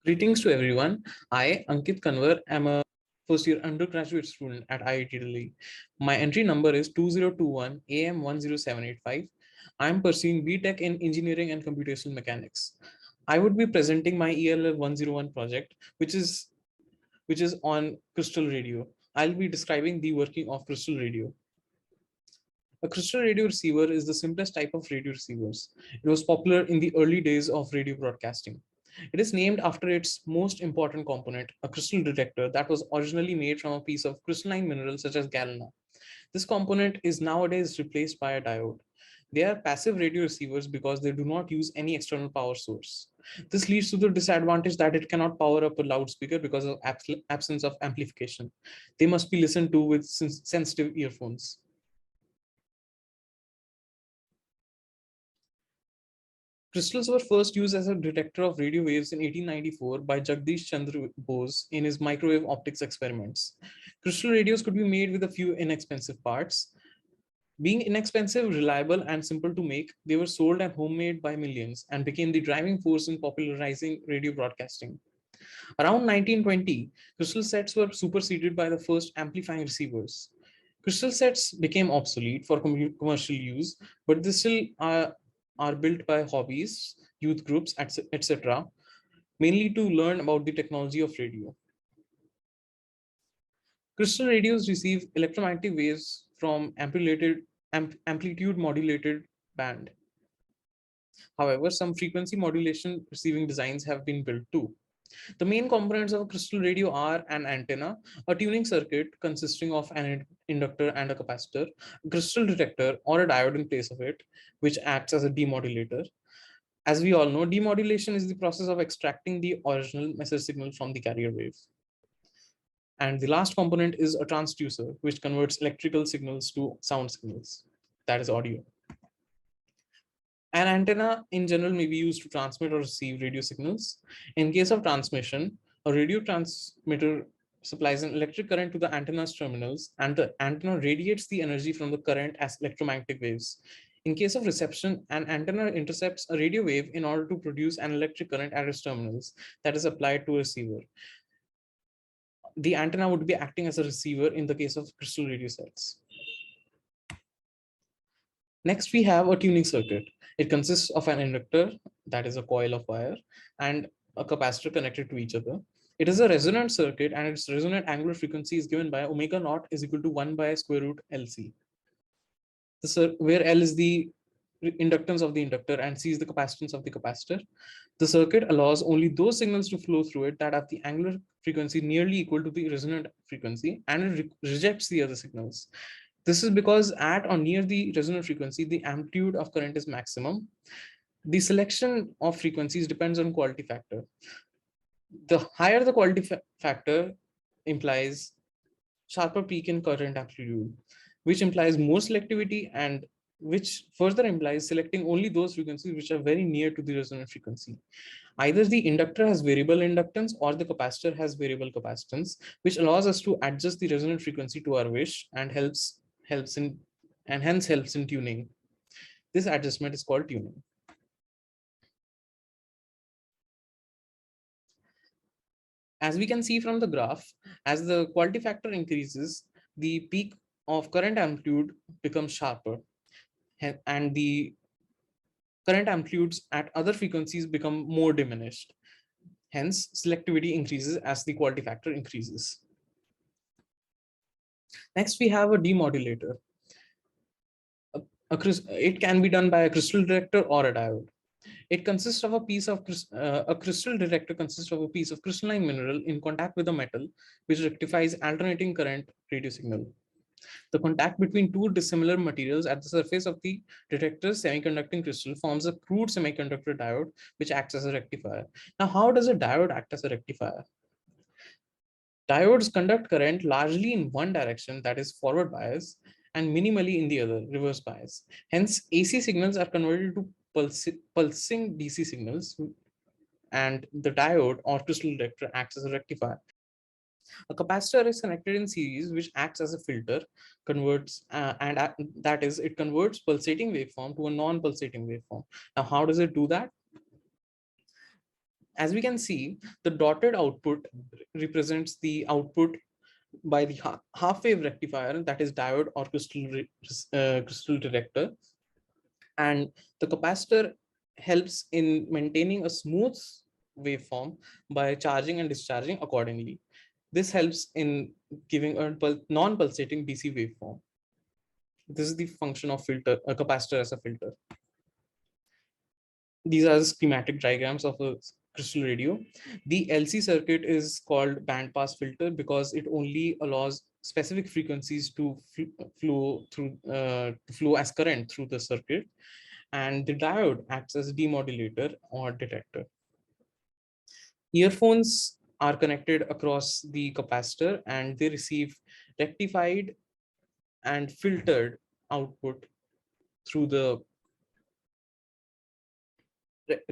Greetings to everyone. I, Ankit Kanwar, am a first year undergraduate student at IIT Delhi. My entry number is 2021 AM10785. I am pursuing BTech in Engineering and Computational Mechanics. I would be presenting my ELL101 project, which is on crystal radio. I'll be describing the working of crystal radio. A crystal radio receiver is the simplest type of radio receivers. It was popular in the early days of radio broadcasting. It is named after its most important component, a crystal detector that was originally made from a piece of crystalline mineral such as galena. This component is nowadays replaced by a diode. They are passive radio receivers because they do not use any external power source. This leads to the disadvantage that it cannot power up a loudspeaker because of absence of amplification. They must be listened to with sensitive earphones. Crystals were first used as a detector of radio waves in 1894 by Jagdish Chandra Bose in his microwave optics experiments. Crystal radios could be made with a few inexpensive parts. Being inexpensive, reliable, and simple to make, they were sold and homemade by millions and became the driving force in popularizing radio broadcasting. Around 1920, crystal sets were superseded by the first amplifying receivers. Crystal sets became obsolete for commercial use, but they still are built by hobbies, youth groups, etc., mainly to learn about the technology of radio. Crystal radios receive electromagnetic waves from amplitude modulated band. However, some frequency modulation receiving designs have been built too. The main components of a crystal radio are an antenna, a tuning circuit consisting of an inductor and a capacitor, a crystal detector or a diode in place of it, which acts as a demodulator. As we all know, demodulation is the process of extracting the original message signal from the carrier wave. And the last component is a transducer, which converts electrical signals to sound signals, that is audio. An antenna in general may be used to transmit or receive radio signals. In case of transmission, a radio transmitter supplies an electric current to the antenna's terminals, and the antenna radiates the energy from the current as electromagnetic waves. In case of reception, an antenna intercepts a radio wave in order to produce an electric current at its terminals that is applied to a receiver. The antenna would be acting as a receiver in the case of crystal radio sets. Next, we have a tuning circuit. It consists of an inductor, that is a coil of wire, and a capacitor connected to each other. It is a resonant circuit, and its resonant angular frequency is given by omega naught is equal to 1 by square root LC. Where L is the inductance of the inductor and C is the capacitance of the capacitor. The circuit allows only those signals to flow through it that have the angular frequency nearly equal to the resonant frequency, and it rejects the other signals. This is because at or near the resonant frequency, the amplitude of current is maximum. The selection of frequencies depends on quality factor. The higher the quality factor implies sharper peak in current amplitude, which implies more selectivity and which further implies selecting only those frequencies which are very near to the resonant frequency. Either the inductor has variable inductance or the capacitor has variable capacitance, which allows us to adjust the resonant frequency to our wish and hence helps in tuning. This adjustment is called tuning. As we can see from the graph, as the quality factor increases, the peak of current amplitude becomes sharper, and the current amplitudes at other frequencies become more diminished. Hence, selectivity increases as the quality factor increases. Next, we have a demodulator. It can be done by a crystal detector or a diode. It consists of a crystal detector consists of a piece of crystalline mineral in contact with a metal, which rectifies alternating current radio signal. The contact between two dissimilar materials at the surface of the detector's semiconducting crystal forms a crude semiconductor diode, which acts as a rectifier. Now, how does a diode act as a rectifier? Diodes conduct current largely in one direction, that is forward bias, and minimally in the other, reverse bias. Hence, AC signals are converted to pulsing DC signals, and the diode or crystal detector acts as a rectifier. A capacitor is connected in series, which acts as a filter, that is, it converts pulsating waveform to a non-pulsating waveform. Now, how does it do that? As we can see, the dotted output represents the output by the half wave rectifier, that is diode or crystal detector, and the capacitor helps in maintaining a smooth waveform by charging and discharging accordingly. This helps in giving a non-pulsating DC waveform. This is the function of filter, a capacitor as a filter. These are the schematic diagrams of a crystal radio. The LC circuit is called band pass filter because it only allows specific frequencies to flow as current through the circuit, and the diode acts as a demodulator or detector. Earphones are connected across the capacitor and they receive rectified and filtered output through the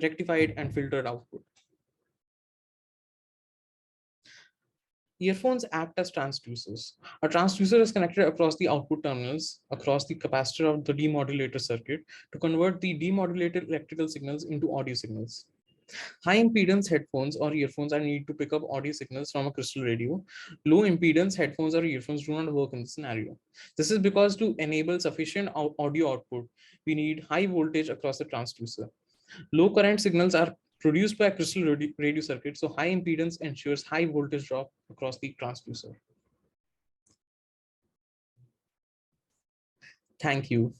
rectified and filtered output. Earphones act as transducers. A transducer is connected across the output terminals, across the capacitor of the demodulator circuit to convert the demodulated electrical signals into audio signals. High impedance headphones or earphones are needed to pick up audio signals from a crystal radio. Low impedance headphones or earphones do not work in this scenario. This is because to enable sufficient audio output, we need high voltage across the transducer. Low current signals are produced by a crystal radio circuit, so high impedance ensures high voltage drop across the transducer. Thank you.